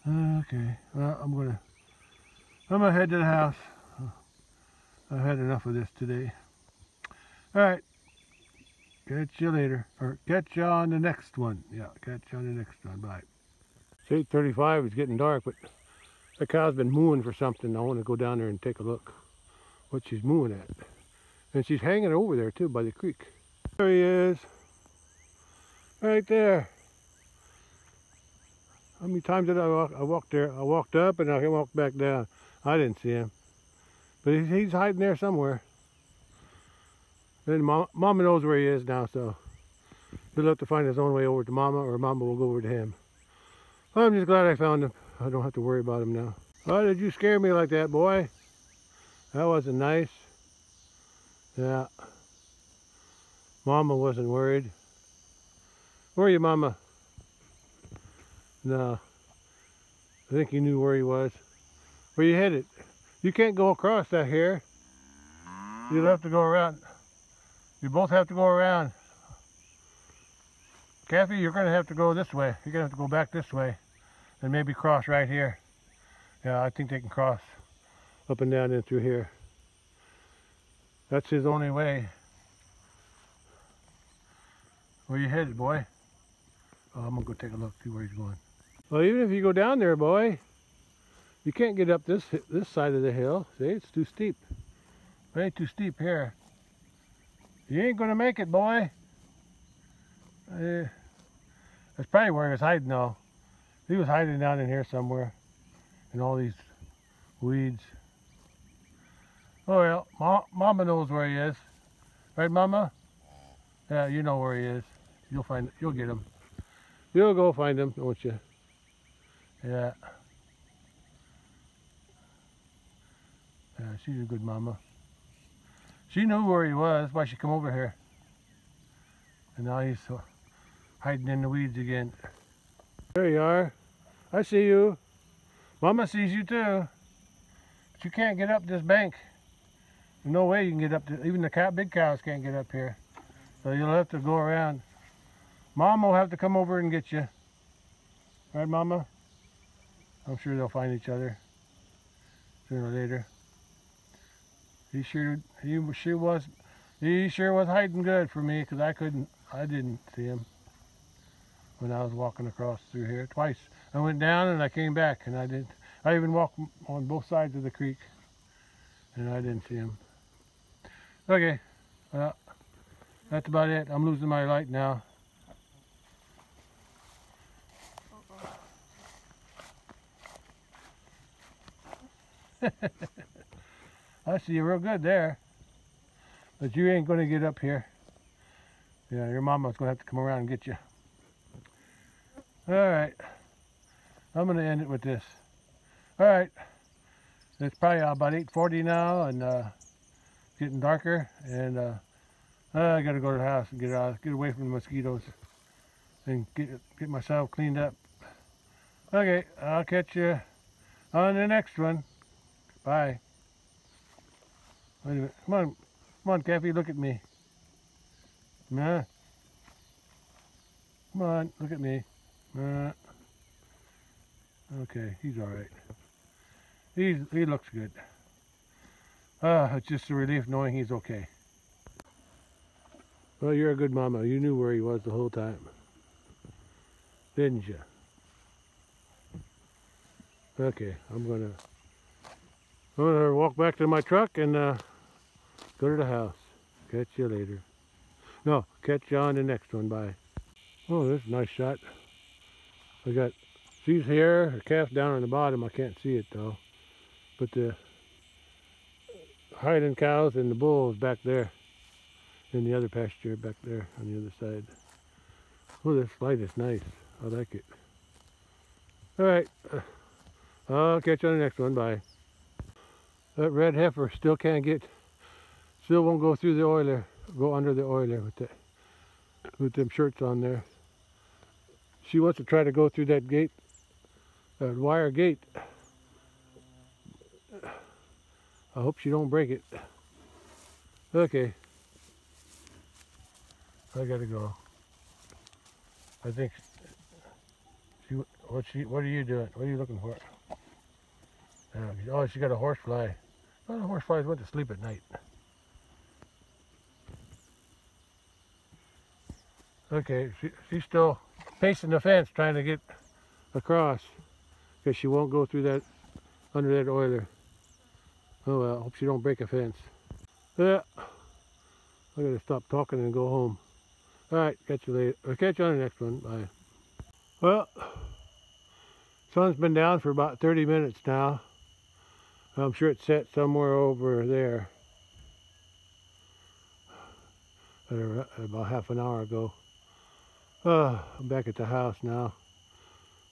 Okay, well, I'm gonna head to the house. I've had enough of this today. Alright, catch you later, or catch you on the next one. Yeah, catch you on the next one. Bye. It's 8:35, it's getting dark, but the cow's been mooing for something. I want to go down there and take a look what she's mooing at. And she's hanging over there too by the creek. There he is. Right there. How many times did I walk there? I walked up and I walked back down. I didn't see him. But he's hiding there somewhere. And Mama knows where he is now, so he'll have to find his own way over to Mama, or Mama will go over to him. I'm just glad I found him. I don't have to worry about him now. Why did you scare me like that, boy? That wasn't nice. Yeah. Mama wasn't worried. Where are you, Mama? No. I think he knew where he was. Where you headed? You can't go across that here. You'll have to go around. You both have to go around. Kathy, you're going to have to go this way. You're going to have to go back this way and maybe cross right here. Yeah, I think they can cross up and down and through here. That's his only way. Where you headed, boy? Oh, I'm going to go take a look, see where he's going. Well, even if you go down there, boy, you can't get up this side of the hill. See, it's too steep. It ain't too steep here. You ain't going to make it, boy. That's probably where he was hiding, though. He was hiding down in here somewhere in all these weeds. Oh well, Mama knows where he is, right, Mama? Yeah, you know where he is. You'll get him. You'll go find him, won't you? Yeah. Yeah, she's a good mama. She knew where he was. That's why she come over here. And now he's hiding in the weeds again. There you are. I see you. Mama sees you too. But you can't get up this bank. There's no way you can get up. Even the big cows can't get up here. So you'll have to go around. Mom will have to come over and get you. Right, Mama? I'm sure they'll find each other sooner or later. He sure was hiding good for me because I didn't see him when I was walking across through here twice. I went down and I came back, and I even walked on both sides of the creek and I didn't see him. Okay, well, that's about it. I'm losing my light now. I see you real good there, but you ain't going to get up here. Yeah, your mama's going to have to come around and get you. All right, I'm going to end it with this. All right, it's probably about 8:40 now, and getting darker, and I got to go to the house and get away from the mosquitoes, and get myself cleaned up. Okay, I'll catch you on the next one. Bye. Wait a minute. Come on, Kathy, look at me. Nah. Come on, look at me. Nah. Okay, he's all right. He looks good. It's just a relief knowing he's okay. Well, you're a good mama. You knew where he was the whole time, didn't you? Okay, I'm gonna walk back to my truck and go to the house. Catch you later. No, catch you on the next one. Bye. Oh, this is a nice shot. She's here, her calf down on the bottom. I can't see it though. But the hiding cows and the bulls back there in the other pasture back there on the other side. Oh, this light is nice. I like it. All right. I'll catch you on the next one. Bye. That red heifer still won't go through the oiler, go under the oiler with them shirts on there. She wants to try to go through that gate, that wire gate. I hope she don't break it. Okay. I gotta go. I think what are you doing? What are you looking for? Oh, she got a horsefly. Oh, the horseflies went to sleep at night. Okay, she's still pacing the fence trying to get across because she won't go through that, under that oiler. Oh well, hope she don't break a fence. Yeah, I gotta stop talking and go home. All right, catch you later. I'll catch you on the next one. Bye. Well, sun's been down for about 30 minutes now. I'm sure it's set somewhere over there about half an hour ago. I'm back at the house now.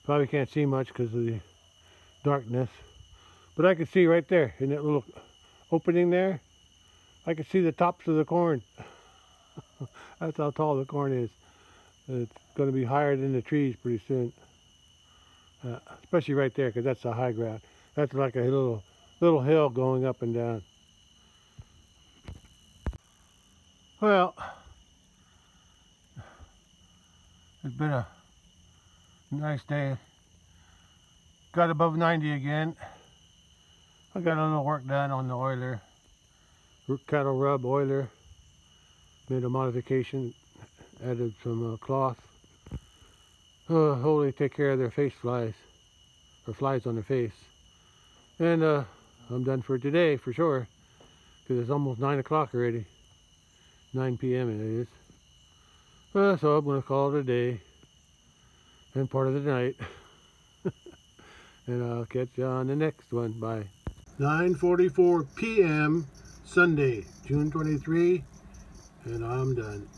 Probably can't see much because of the darkness, but I can see right there in that little opening there. I can see the tops of the corn. That's how tall the corn is. It's going to be higher than the trees pretty soon, especially right there because that's the high ground. That's like a little hill going up and down. Well, It's been a nice day. Got above 90 again. I got a little work done on the oiler. Cattle rub oiler. Made a modification. Added some cloth. Hopefully take care of their face flies. Or flies on their face. And I'm done for today for sure. Because it's almost 9 o'clock already. 9 p.m. it is. So I'm going to call it a day. And part of the night. And I'll catch you on the next one. Bye. 9:44 p.m. Sunday, June 23. And I'm done.